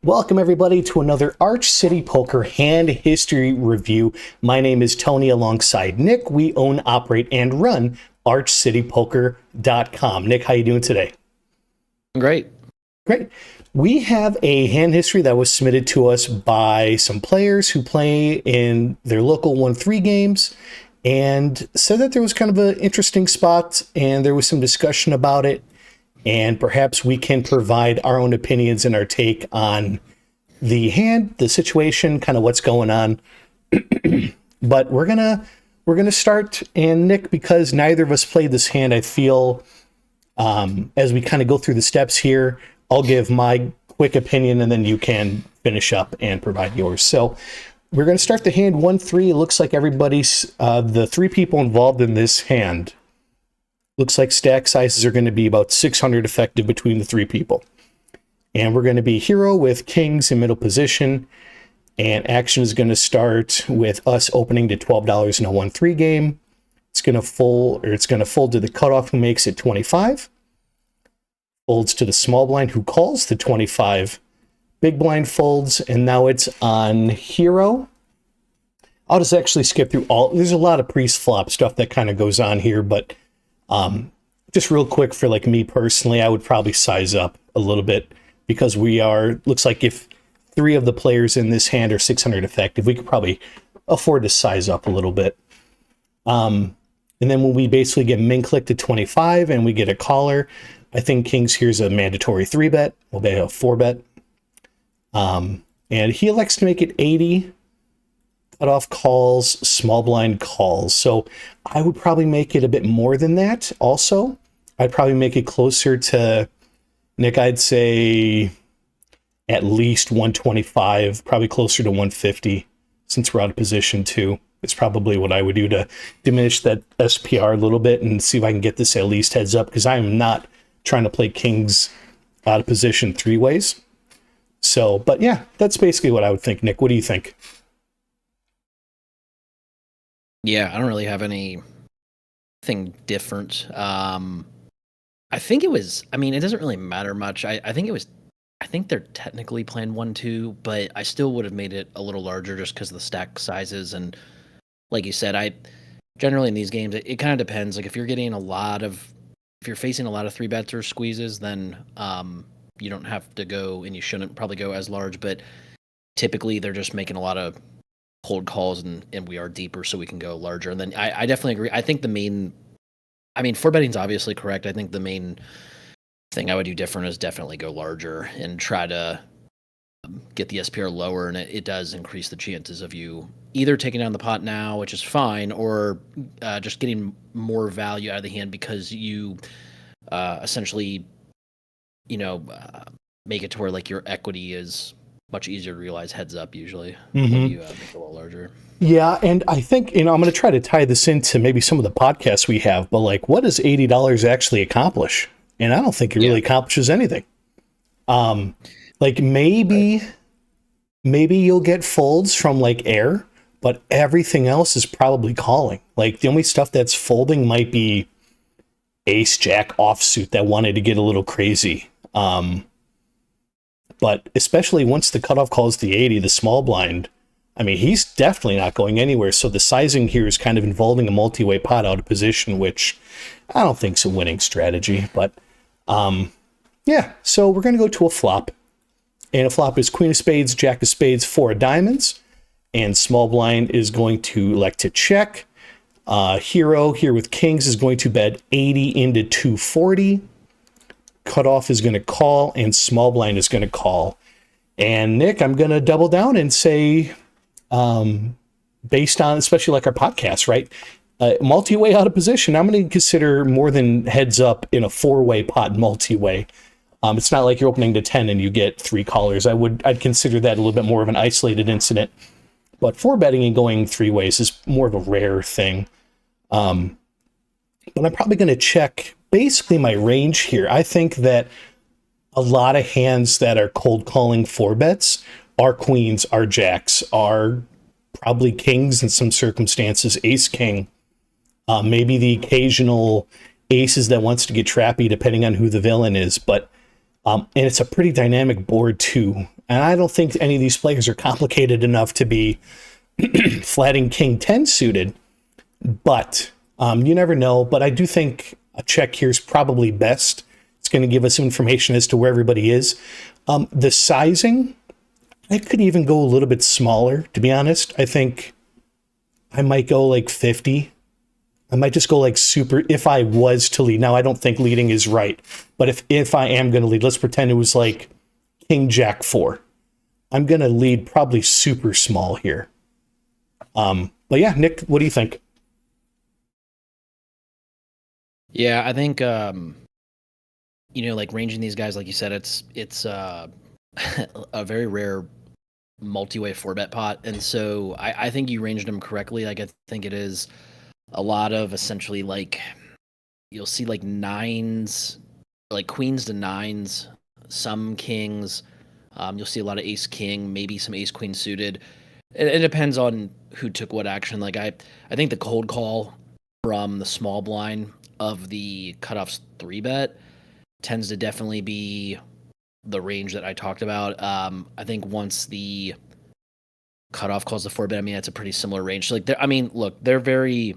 Welcome everybody to another Arch City Poker hand history review. My name is Tony alongside Nick. We own, operate, and run ArchCityPoker.com. Nick, how you doing today? Great. Great. We have a hand history that was submitted to us by some players who play in their local 1-3 games and said that there was kind of an interesting spot and there was some discussion about it. And perhaps we can provide our own opinions and our take on the hand, the situation, kind of what's going on. But we're gonna start. And Nick, because neither of us played this hand, I feel as we kind of go through the steps here, I'll give my quick opinion and then you can finish up and provide yours. So we're going to start the hand 1-3. It looks like everybody's the three people involved in this hand. Looks like stack sizes are going to be about 600 effective between the three people. And we're going to be hero with kings in middle position. And action is going to start with us opening to $12 in a 1-3 game. It's going to fold to the cutoff who makes it 25. Folds to the small blind who calls to 25. Big blind folds, and now it's on hero. I'll just actually skip through there's a lot of pre-flop stuff that kind of goes on here, but just real quick for like me personally, I would probably size up a little bit because looks like if three of the players in this hand are 600 effective, we could probably afford to size up a little bit. And then when we basically get min click to 25 and we get a caller, I think kings here's a mandatory 3-bet. We'll bet a 4-bet. And he elects to make it 80. Cutoff calls, small blind calls. So I would probably make it a bit more than that also. I'd probably make it closer to, Nick, I'd say at least 125, probably closer to 150 since we're out of position too. It's probably what I would do to diminish that SPR a little bit and see if I can get this at least heads up, because I am not trying to play kings out of position three ways. So, but yeah, that's basically what I would think. Nick, what do you think? Yeah, I don't really have anything different. I think it was, it doesn't really matter much. I think they're technically playing 1-2, but I still would have made it a little larger just because of the stack sizes. And like you said, generally in these games, it kind of depends. Like if you're facing a lot of 3-bets or squeezes, then you don't have to go, and you shouldn't probably go as large, but typically they're just making a lot of cold calls and we are deeper, so we can go larger. And then I definitely agree. I think 4-betting's obviously correct. I think the main thing I would do different is definitely go larger and try to get the SPR lower, and it does increase the chances of you either taking down the pot now, which is fine, or just getting more value out of the hand because you essentially make it to where like your equity is much easier to realize heads up usually when you make it a little larger. Yeah, and I think, I'm going to try to tie this into maybe some of the podcasts we have, but like, what does $80 actually accomplish? And I don't think it really accomplishes anything. Like maybe you'll get folds from like air, but everything else is probably calling. Like the only stuff that's folding might be ace jack offsuit that wanted to get a little crazy. But especially once the cutoff calls the 80, the small blind, he's definitely not going anywhere. So the sizing here is kind of involving a multi-way pot out of position, which I don't think is a winning strategy. But yeah, so we're going to go to a flop. And a flop is queen of spades, jack of spades, 4 of diamonds. And small blind is going to elect to check. Hero here with kings is going to bet 80 into 240. Cutoff is going to call, and small blind is going to call. And Nick, I'm going to double down and say, based on especially like our podcast, right? Multi-way out of position, I'm going to consider more than heads up in a 4-way pot multi-way. It's not like you're opening to 10 and you get 3 callers. I'd consider that a little bit more of an isolated incident. But 4-betting and going 3 ways is more of a rare thing. But I'm probably going to check basically my range here. I think that a lot of hands that are cold calling 4-bets are queens, are jacks, are probably kings in some circumstances, ace king, maybe the occasional aces that wants to get trappy depending on who the villain is. But and it's a pretty dynamic board too. And I don't think any of these players are complicated enough to be flatting king 10 suited, but you never know. But I do think a check here is probably best. It's going to give us information as to where everybody is. The sizing, I could even go a little bit smaller, to be honest. I think I might go like 50. I might just go like super if I was to lead. Now, I don't think leading is right, but if I am going to lead, let's pretend it was like king jack 4. I'm going to lead probably super small here. But yeah, Nick, what do you think? Yeah, I think like ranging these guys, like you said, it's a very rare multi-way 4-bet pot, and so I think you ranged them correctly. Like, I think it is a lot of essentially, like, you'll see like nines, like queens to nines, some kings. You'll see a lot of ace king, maybe some ace queen suited. It depends on who took what action. Like, I think the cold call from the small blind of the cutoffs 3-bet tends to definitely be the range that I talked about. I think once the cutoff calls the 4-bet, I mean, that's a pretty similar range. So, like, look, they're very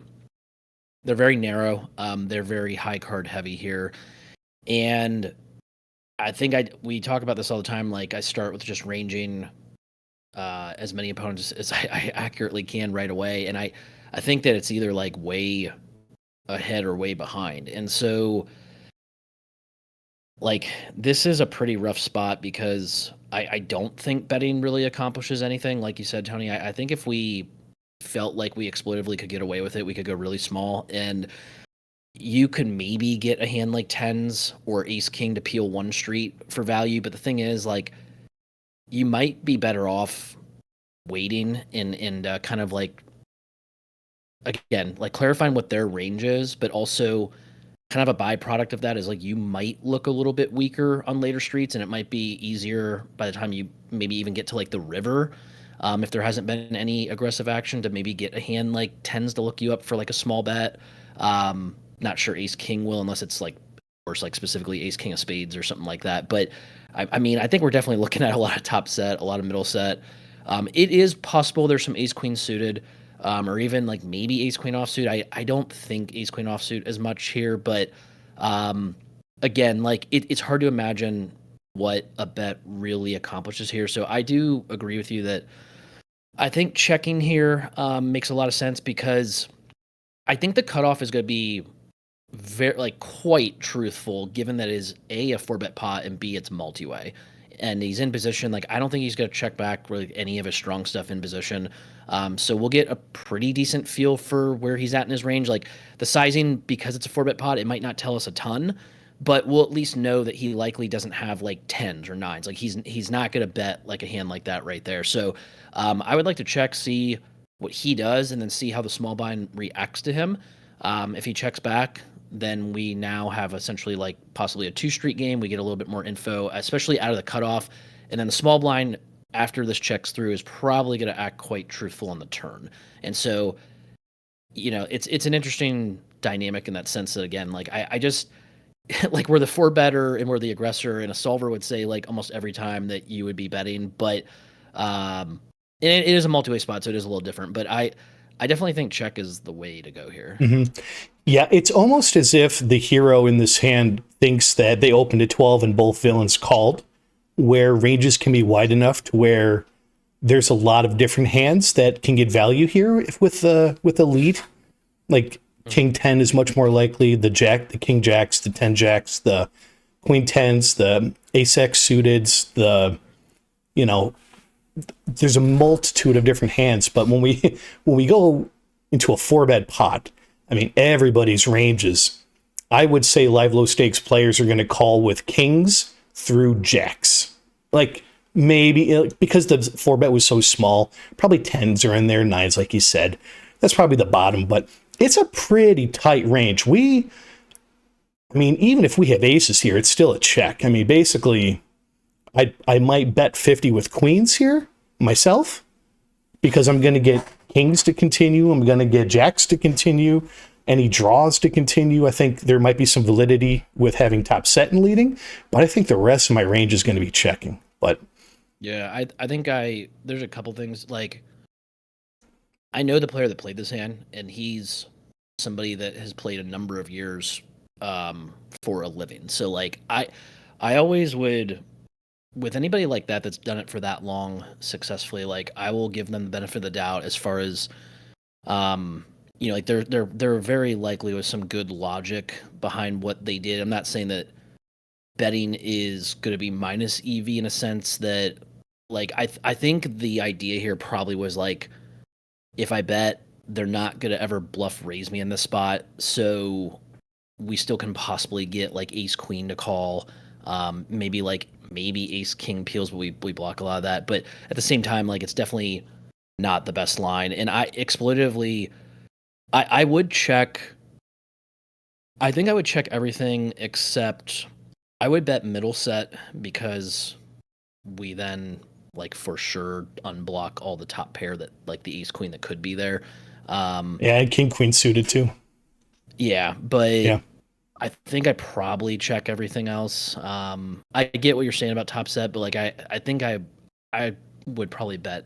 narrow. They're very high card heavy here, and I think we talk about this all the time. Like, I start with just ranging as many opponents as I accurately can right away, and I think that it's either like way ahead or way behind, and so like this is a pretty rough spot because I don't think betting really accomplishes anything. Like you said, Tony, I think if we felt like we exploitively could get away with it, we could go really small, and you could maybe get a hand like tens or ace king to peel one street for value. But the thing is, like, you might be better off waiting and kind of like, again, like clarifying what their range is, but also kind of a byproduct of that is like you might look a little bit weaker on later streets, and it might be easier by the time you maybe even get to like the river, if there hasn't been any aggressive action, to maybe get a hand like tens to look you up for like a small bet. Not sure ace king will, unless it's like, of course, like specifically ace king of spades or something like that. But I mean, I think we're definitely looking at a lot of top set, a lot of middle set. It is possible there's some ace queen suited, or even like maybe ace queen offsuit. I don't think ace queen offsuit as much here, but again, like it's hard to imagine what a bet really accomplishes here. So I do agree with you that I think checking here makes a lot of sense, because I think the cutoff is going to be very, like, quite truthful, given that it is a 4-bet pot, and B, it's multi-way, and he's in position. Like, I don't think he's going to check back really any of his strong stuff in position. So we'll get a pretty decent feel for where he's at in his range. Like, the sizing, because it's a 4-bet pot, it might not tell us a ton, but we'll at least know that he likely doesn't have like tens or nines. Like, he's not going to bet like a hand like that right there. So I would like to check, see what he does, and then see how the small blind reacts to him. If he checks back, then we now have essentially like possibly a 2-street game. We get a little bit more info, especially out of the cutoff. And then the small blind, after this checks through, is probably going to act quite truthful on the turn. And so, it's an interesting dynamic in that sense that, again, like I just like, we're the 4-better and we're the aggressor, and a solver would say like almost every time that you would be betting, but it is a multi-way spot, so it is a little different. But I definitely think check is the way to go here. Mm-hmm. Yeah, it's almost as if the hero in this hand thinks that they opened at 12 and both villains called, where ranges can be wide enough to where there's a lot of different hands that can get value here with the lead. Like king 10 is much more likely, the king jacks, the 10 jacks, the queen 10s, the ace x suiteds, there's a multitude of different hands. But when we go into a 4-bet pot, I mean, everybody's ranges. I would say live low stakes players are going to call with kings through jacks. Like, maybe because the 4-bet was so small, probably tens are in there, nines, like you said. That's probably the bottom, but it's a pretty tight range. Even if we have aces here, it's still a check. I mean, basically, I might bet 50 with queens here myself, because I'm going to get kings to continue. I'm going to get jacks to continue. Any draws to continue. I think there might be some validity with having top set and leading, but I think the rest of my range is going to be checking. But Yeah, I think there's a couple things like I know the player that played this hand, and he's somebody that has played a number of years for a living. So like I always would with anybody like that that's done it for that long successfully, like I will give them the benefit of the doubt as far as um like they're very likely with some good logic behind what they did. I'm not saying that betting is going to be minus EV in a sense that like I think the idea here probably was like if I bet they're not going to ever bluff raise me in this spot, so we still can possibly get like ace queen to call, maybe ace king peels, but we block a lot of that. But at the same time, like it's definitely not the best line. And I exploitatively, I would check. I think I would check everything except I would bet middle set because we then like for sure unblock all the top pair that like the ace queen that could be there. Yeah, and king queen suited too. Yeah, but Yeah. I think I probably check everything else. I get what you're saying about top set, but like I think I would probably bet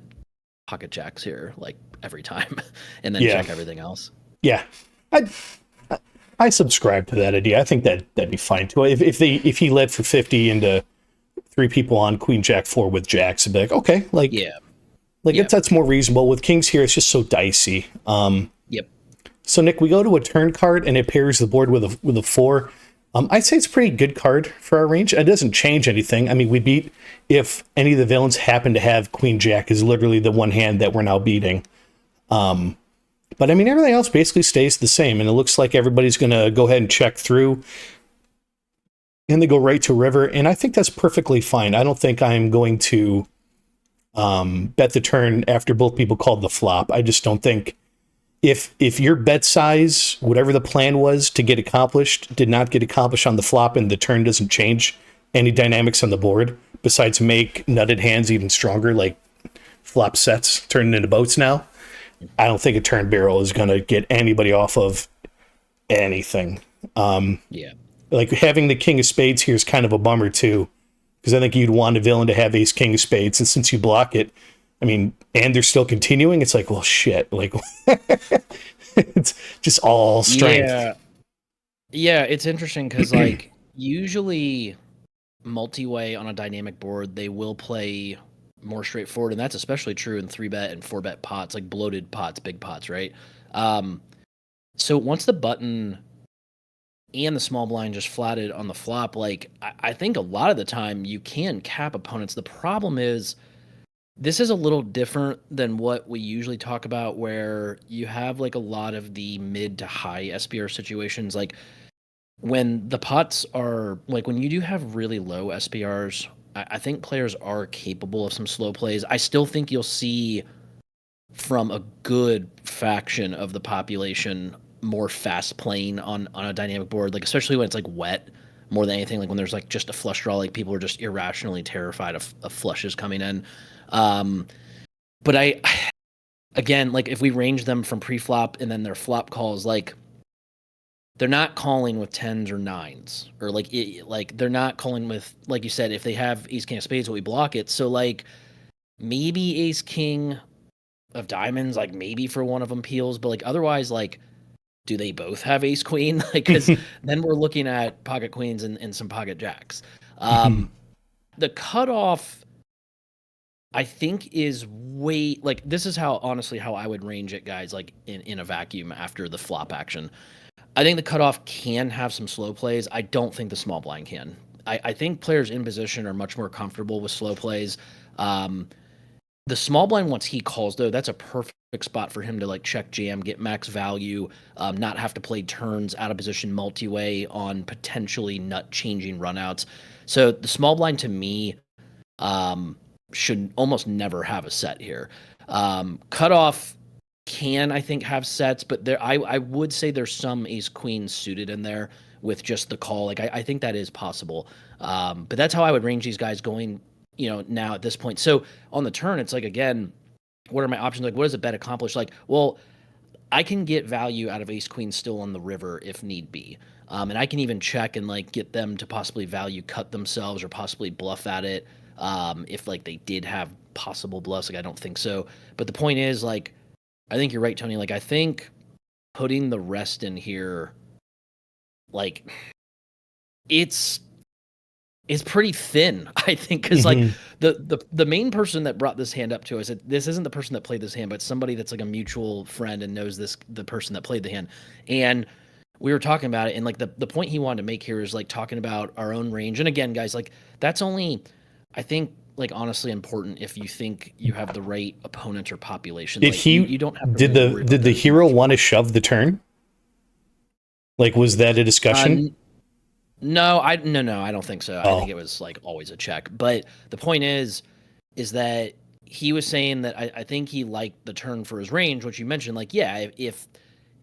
pocket jacks here like every time, and then Yeah. check everything else. Yeah. I I subscribe to that idea. I think that'd be fine too. If he led for 50 into three people on queen jack four with jacks, I'd be like, okay, Yeah, like yeah, that's more reasonable. With kings here, it's just so dicey. yep, So Nick, we go to a turn card and it pairs the board with a four. I'd say it's a pretty good card for our range. It doesn't change anything. I mean, we beat if any of the villains happen to have queen jack is literally the one hand that we're now beating. But I mean, everything else basically stays the same, and it looks like everybody's going to go ahead and check through, and they go right to river, and I think that's perfectly fine. I don't think I'm going to bet the turn after both people called the flop. I just don't think if your bet size, whatever the plan was to get accomplished, did not get accomplished on the flop, and the turn doesn't change any dynamics on the board besides make nutted hands even stronger, like flop sets turning into boats now. I don't think a turn barrel is going to get anybody off of anything. yeah, Like having the king of spades here is kind of a bummer too, because I think you'd want a villain to have ace king of spades, and since you block it, I mean, and they're still continuing, it's like, well, shit, like it's just all strength. yeah, yeah. It's interesting because like usually multi-way on a dynamic board they will play more straightforward, and that's especially true in 3-bet and 4-bet pots, like bloated pots, big pots, right? um so once the button and the small blind just flatted on the flop, like I think a lot of the time you can cap opponents. The problem is this is a little different than what we usually talk about, where you have like a lot of the mid to high SPR situations. Like when the pots are like when you do have really low SPRs, I think players are capable of some slow plays. I still think you'll see from a good faction of the population more fast playing on a dynamic board, like especially when it's like wet more than anything. Like when there's like just a flush draw, like people are just irrationally terrified of flushes coming in. Um, but I again, like if we range them from pre-flop and then their flop calls, like they're not calling with tens or nines, or like they're not calling with, like you said, if they have ace king of spades, we block it. So like maybe ace king of diamonds, like maybe for one of them peels, but like otherwise, like do they both have ace queen? Like because then we're looking at pocket queens and some pocket jacks. The cutoff I think is way like this is how honestly how I would range it, guys, like in a vacuum after the flop action. I think the cutoff can have some slow plays. I don't think the small blind can. I think players in position are much more comfortable with slow plays. Um, the small blind, once he calls, though, that's a perfect spot for him to like check jam, get max value, not have to play turns out of position multi-way on potentially nut changing runouts. So the small blind to me um, should almost never have a set here. Cutoff can, I think, have sets, but I would say there's some ace queen suited in there with just the call. Like I think that is possible. But that's how I would range these guys going, now at this point. So on the turn, it's like, again, what are my options? Like, what does a bet accomplish? Like, well, I can get value out of ace queen still on the river if need be. And I can even check and like get them to possibly value cut themselves or possibly bluff at it. If like they did have possible bluffs, like I don't think so. But the point is, like, I think you're right, Tony. Like, I think putting the rest in here, like, it's pretty thin, I think, because like the main person that brought this hand up to us, this isn't the person that played this hand, but somebody that's like a mutual friend and knows the person that played the hand, and we were talking about it, and like the point he wanted to make here is like talking about our own range, and again, guys, like that's only, I think, like honestly important if you think you have the right opponent or population. Did like, he? You don't have to did really worry the about the that hero much. want to shove the turn? Like, was that a discussion? No, I don't think so. I think Oh, it was like always a check. But the point is that he was saying that I think he liked the turn for his range, which you mentioned. Like, yeah, if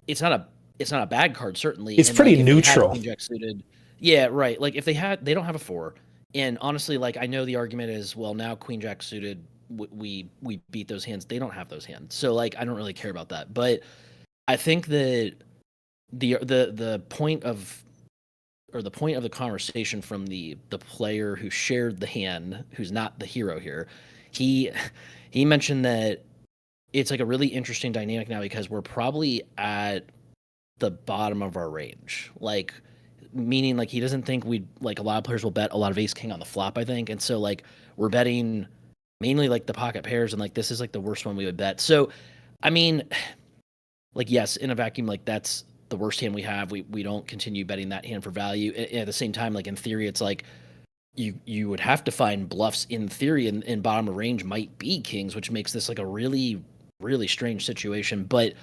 it's not a bad card certainly, it's and pretty like if they had neutral. Queen Jack suited, yeah, right. Like if they don't have a 4, and honestly, like I know the argument is, well, now Queen Jack suited, we beat those hands. They don't have those hands, so like I don't really care about that. But I think that the point of, or the point of the conversation from the player who shared the hand, who's not the hero here, he he mentioned that it's like a really interesting dynamic now because we're probably at the bottom of our range. Like, meaning like he doesn't think we'd, like, a lot of players will bet a lot of ace king on the flop, I think. And so like we're betting mainly like the pocket pairs, and like this is like the worst one we would bet. So I mean, like, yes, in a vacuum, like that's the worst hand we have. We don't continue betting that hand for value. At the same time, like in theory, it's like you would have to find bluffs in theory, and bottom of range might be kings, which makes this like a really, really strange situation. But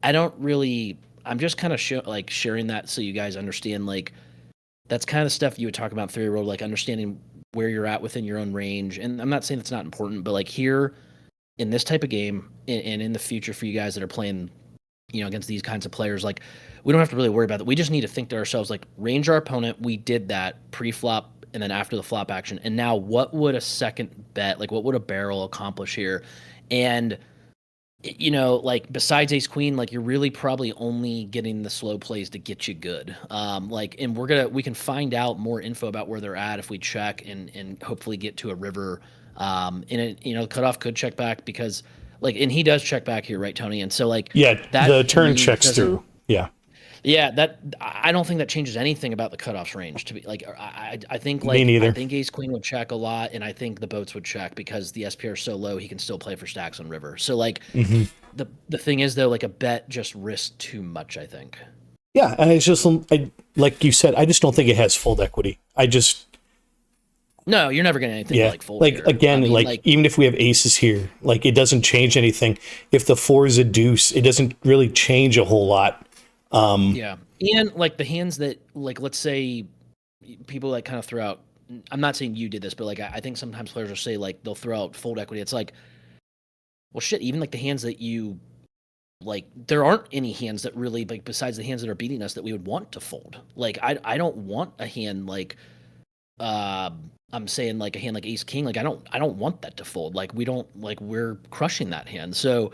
I don't really. I'm just kind of like sharing that so you guys understand. Like that's kind of stuff you would talk about in theory world, like understanding where you're at within your own range. And I'm not saying it's not important, but like here in this type of game, and in the future for you guys that are playing, against these kinds of players, like we don't have to really worry about that. We just need to think to ourselves, like, range our opponent. We did that pre-flop and then after the flop action. And now what would a second bet, like what would a barrel accomplish here? And like besides ace queen, like you're really probably only getting the slow plays to get you good. Like, and we can find out more info about where they're at if we check and hopefully get to a river. And it, cutoff could check back because like, and he does check back here, right, Tony? And so like Yeah, that the to turn me checks doesn't. through. Yeah, Yeah, that I don't think that changes anything about the cutoffs range. To be like, I think me like I neither. think ace queen would check a lot, and I think the boats would check because the SPR is so low he can still play for stacks on river. So like hmm the thing is though, like a bet just risks too much, I think. Yeah, and it's just, like you said, I just don't think it has fold equity. No, you're never getting anything Yeah, like fold like here. I again, mean, like like, even if we have aces here, like it doesn't change anything. If the 4 is a deuce, it doesn't really change a whole lot. yeah, and like the hands that, like, let's say people like kind of throw out. I'm not saying you did this, but like I think sometimes players will say like they'll throw out fold equity. It's like, well, shit. Even like the hands that you like, there aren't any hands that really, like, besides the hands that are beating us, that we would want to fold. Like I don't want a hand like uh I'm saying like a hand like ace king. Like I don't want that to fold. Like we don't, like we're crushing that hand. So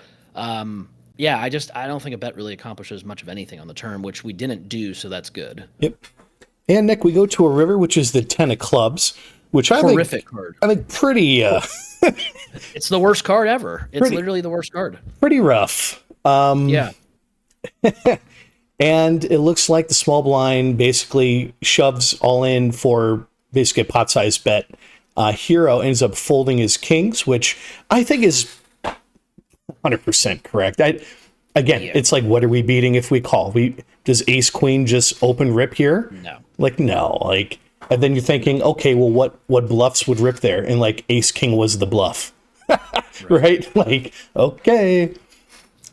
yeah, I don't think a bet really accomplishes much of anything on the turn, which we didn't do, so that's good. Yep. And Nick, we go to a river, which is the 10 of clubs, which Horrific card. I think pretty It's the worst card ever. It's pretty literally the worst card. pretty rough. Yeah. And it looks like the small blind basically shoves all in for basically a pot size bet. Hero ends up folding his kings, which I think is 100% correct. Yeah. It's like, what are we beating if we call? Does ace queen just open rip here? No. Like, no. Like, and then you're thinking, okay, well, what bluffs would rip there? And like ace king was the bluff, right? Like, okay.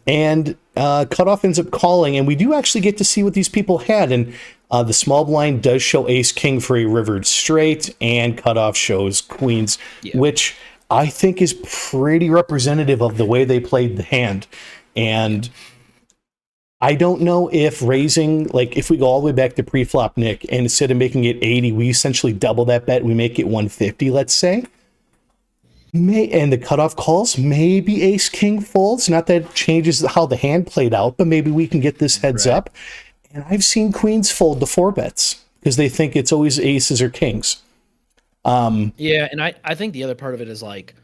And cutoff ends up calling, and we do actually get to see what these people had. And the small blind does show ace king for a rivered straight, and cutoff shows queens, Yeah. which I think is pretty representative of the way they played the hand. And I don't know if raising, like if we go all the way back to pre-flop, Nick, and instead of making it 80, we essentially double that bet. We make it 150, let's say. And the cutoff calls, maybe ace king folds. Not that it changes how the hand played out, but maybe we can get this heads Right. up. And I've seen queens fold the 4 bets because they think it's always aces or kings. Yeah, and I think the other part of it is like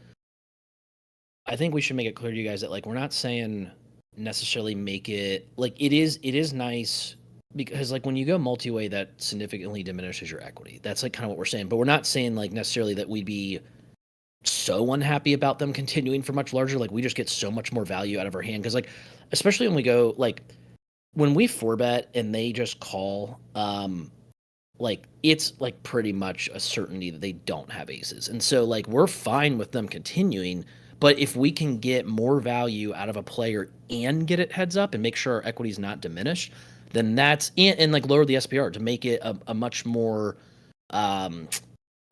I think we should make it clear to you guys that like we're not saying necessarily make it like it is nice because like when you go multi-way that significantly diminishes your equity. That's like kind of what we're saying, but we're not saying like necessarily that we'd be so unhappy about them continuing for much larger. Like we just get so much more value out of our hand because like especially when we go like when we four bet and they just call like it's like pretty much a certainty that they don't have aces. And so like we're fine with them continuing, but if we can get more value out of a player and get it heads up and make sure our equity is not diminished, then and like lower the SPR to make it a much more um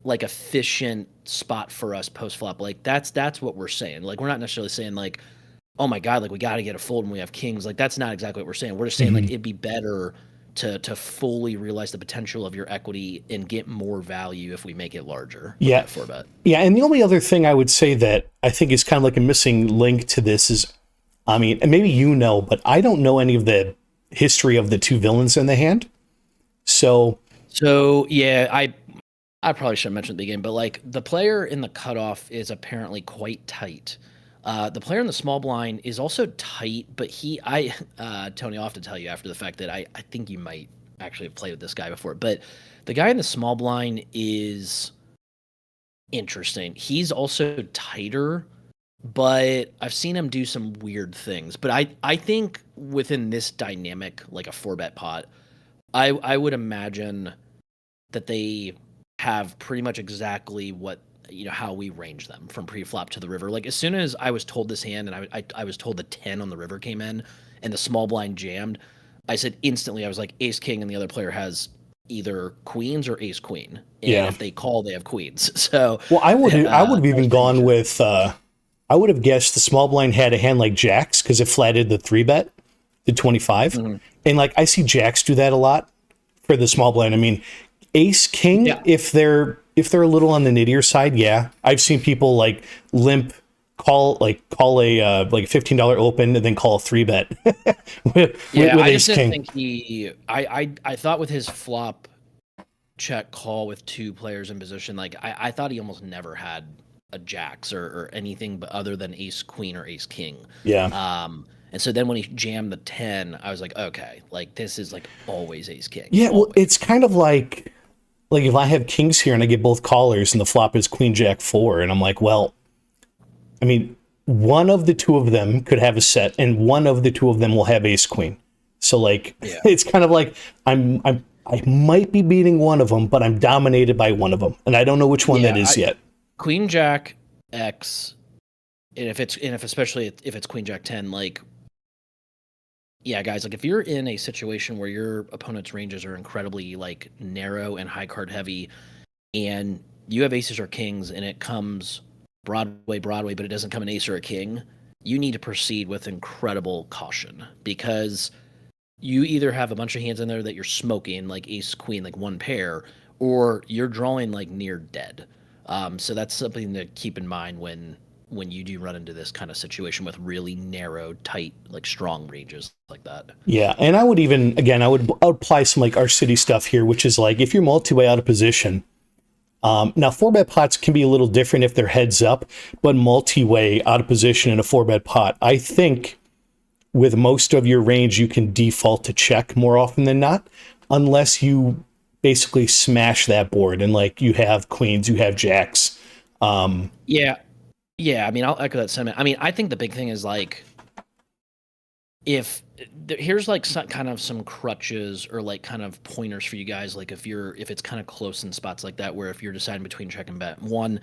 like efficient spot for us post flop. Like that's what we're saying. Like we're not necessarily saying like, oh my god, like we got to get a fold when we have kings. Like that's not exactly what we're saying. We're just saying like Mhm. it'd be better to fully realize the potential of your equity and get more value if we make it larger with Yeah. that four bet. Yeah. And the only other thing I would say that I think is kind of like a missing link to this is, I mean, and maybe you know, but I don't know any of the history of the two villains in the hand. So, So yeah, I probably should have mentioned at the beginning, but like the player in the cutoff is apparently quite tight. The player in the small blind is also tight, but Tony, I'll have to tell you after the fact that I think you might actually have played with this guy before, but the guy in the small blind is interesting. He's also tighter, but I've seen him do some weird things. But I think within this dynamic, like a four bet pot, I would imagine that they have pretty much exactly what how we range them from pre-flop to the river. Like as soon as I was told this hand and I was told the 10 on the river came in and the small blind jammed, I said instantly I was like ace king and the other player has either queens or ace queen. And yeah. if they call, they have queens. So Well, I would have that was even pretty gone interesting. with, I would have guessed the small blind had a hand like jacks because it flatted the three bet, the 25. Mhm. And like I see jacks do that a lot for the small blind. I mean, ace king, Yeah. if they're a little on the nittier side, yeah. I've seen people like limp call a like a $15 open and then call a three bet Yeah, with I just ace didn't king. think I thought with his flop check call with two players in position, like I thought he almost never had a jacks or anything but other than ace queen or ace king. Yeah. And so then when he jammed the 10, I was like, okay, like this is like always ace king, Yeah, well, always. it's kind of like if I have kings here and I get both callers and the flop is queen jack four, and I'm like, well, I mean, one of the two of them could have a set, and one of the two of them will have ace queen. So like, Yeah. it's kind of like I might be beating one of them, but I'm dominated by one of them, and I don't know which one that Yeah, is yet. queen jack X, and if especially if it's queen jack 10, like yeah, guys, like if you're in a situation where your opponent's ranges are incredibly like narrow and high card heavy, and you have aces or kings, and it comes Broadway, but it doesn't come an ace or a king, you need to proceed with incredible caution because you either have a bunch of hands in there that you're smoking, like ace queen, like one pair, or you're drawing like near dead. So that's something to keep in mind when you do run into this kind of situation with really narrow, tight, like strong ranges like that. Yeah, and I would even again I would apply some like our city stuff here, which is like if you're multi-way out of position. Now, four bet pots can be a little different if they're heads up, but multi-way out of position in a four bet pot, I think with most of your range, you can default to check more often than not, unless you basically smash that board and like you have queens, you have jacks. Yeah, yeah. I mean, I'll echo that sentiment. I mean, I think the big thing is like if here's like kind of some crutches or like kind of pointers for you guys. Like if it's kind of close in spots like that, where if you're deciding between check and bet, one,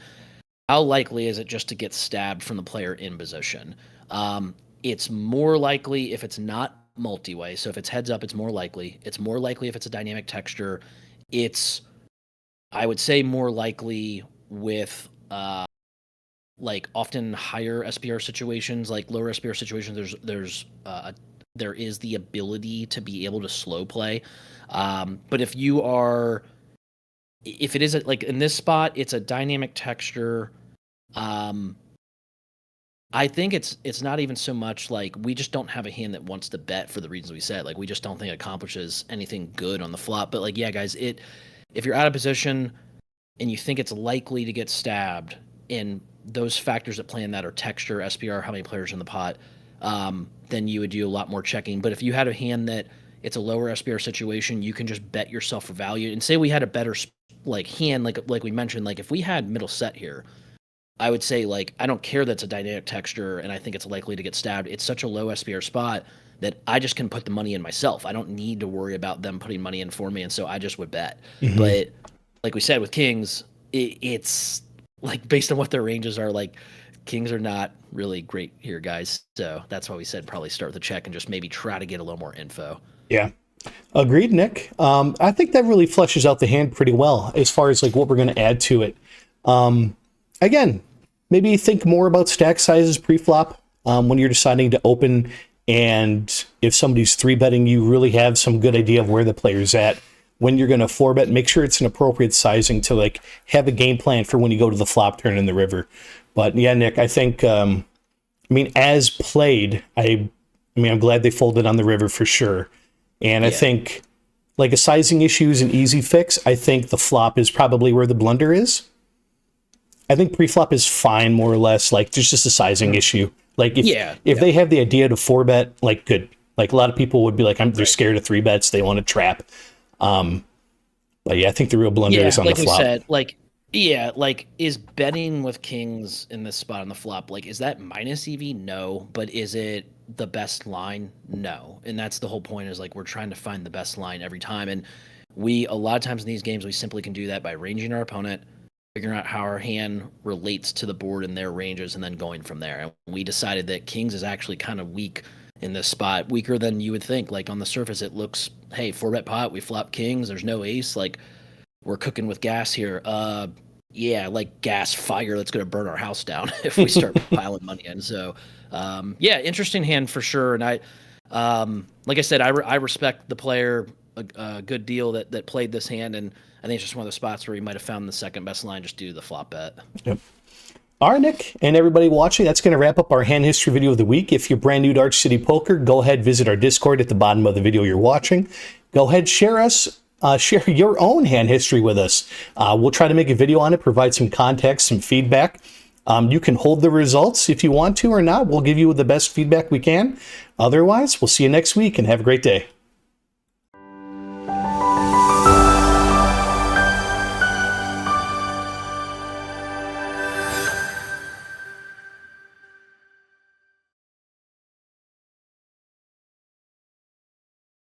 how likely is it just to get stabbed from the player in position? It's more likely if it's not multi-way. So if it's heads up, it's more likely. It's more likely if it's a dynamic texture. It's I would say more likely with like often higher SPR situations, like lower SPR situations. There is the ability to be able to slow play, but if it is like in this spot, it's a dynamic texture. Um, I think it's not even so much like we just don't have a hand that wants to bet for the reasons we said. Like we just don't think it accomplishes anything good on the flop. But like yeah, guys, if you're out of position, and you think it's likely to get stabbed, and those factors that play in that are texture, SPR, how many players in the pot, then you would do a lot more checking. But if you had a hand that it's a lower SPR situation, you can just bet yourself for value. And say we had a better like hand, like we mentioned, like if we had middle set here, I would say, like, I don't care that's a dynamic texture and I think it's likely to get stabbed. It's such a low SPR spot that I just can put the money in myself. I don't need to worry about them putting money in for me, and so I just would bet. But like we said with kings, it's like based on what their ranges are, like kings are not really great here, guys. So that's why we said probably start with a check and just maybe try to get a little more info. Yeah. Agreed, Nick. I think that really fleshes out the hand pretty well as far as like what we're going to add to it. Again, maybe think more about stack sizes pre-flop when you're deciding to open. And if somebody's 3-betting, you really have some good idea of where the player's at. When you're going to 4-bet, make sure it's an appropriate sizing to like have a game plan for when you go to the flop turn in the river. But yeah, Nick, I think, as played, I'm glad they folded on the river for sure. And I think like a sizing issue is an easy fix. I think the flop is probably where the blunder is. I think pre-flop is fine, more or less. Like there's just a sizing issue. Like if they have the idea to 4-bet, like good. Like a lot of people would be like, they're scared of 3-bets. They want to trap. But yeah, I think the real blunder is on the flop. Like we said, is betting with kings in this spot on the flop, like, is that minus EV? No. But is it the best line? No. And that's the whole point, is like we're trying to find the best line every time. And a lot of times in these games, we simply can do that by ranging our opponent, figuring out how our hand relates to the board and their ranges, and then going from there. And we decided that kings is actually kind of weak in this spot, weaker than you would think. Like on the surface, it looks, hey, 4-bet pot, we flop kings, there's no ace, like we're cooking with gas here. Like gas fire that's going to burn our house down if we start piling money in. So, interesting hand for sure. And I, like I said, I respect the player a good deal that played this hand, and I think it's just one of the spots where he might have found the second best line just due to the flop bet. Yep. All right, Nick, and everybody watching, that's going to wrap up our hand history video of the week. If you're brand new to Arch City Poker, go ahead, visit our Discord at the bottom of the video you're watching. Go ahead, share your own hand history with us. We'll try to make a video on it, provide some context, some feedback. You can hold the results if you want to or not. We'll give you the best feedback we can. Otherwise, we'll see you next week, and have a great day.